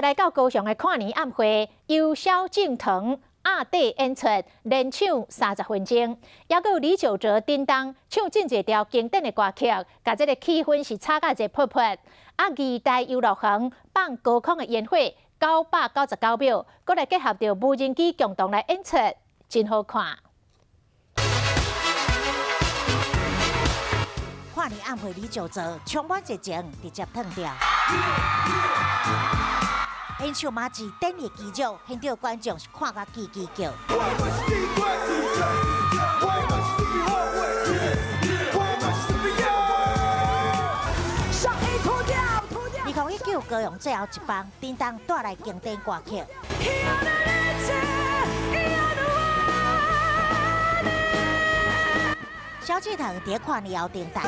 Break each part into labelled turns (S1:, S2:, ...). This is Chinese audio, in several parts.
S1: 来到高雄的跨年晚会，由萧敬腾压底演出，连唱30分钟，还有李玖哲叮当唱真侪条经典的歌曲，甲这个气氛是炒甲一泼泼。啊，二代游乐园放高空的烟火999秒，搁来结合着无人机共同来演出，真好看。
S2: 跨年晚会李玖哲充满热情，直接脱掉。演唱马自典艺基酒，现场观众是看甲叽叽叫。2019高雄最后一棒，叮当带来经典歌曲。 萧敬腾伫跨年后顶台，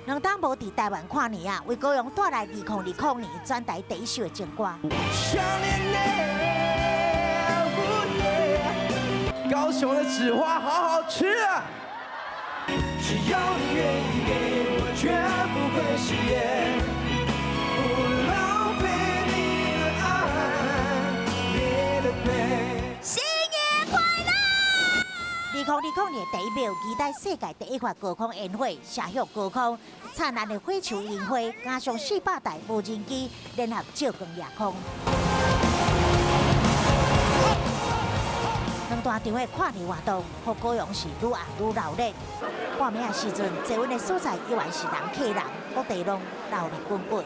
S2: 两档无伫台湾跨年啊，为高雄带来2020年专台第一首的情歌。
S3: 高雄的纸花好好吃啊！只要你愿意给我，绝不会食言，不浪费你的爱，你的陪。
S2: 新年快乐！2020年第一秒，期待世界第一块高空烟火射向高空，灿烂的火球烟火，加上400台无人机联合照光夜空。两大场的跨年活动，让高雄是愈红愈热闹。半暝的时阵，坐稳的所在依然是人客人，各地拢热闹滚滚。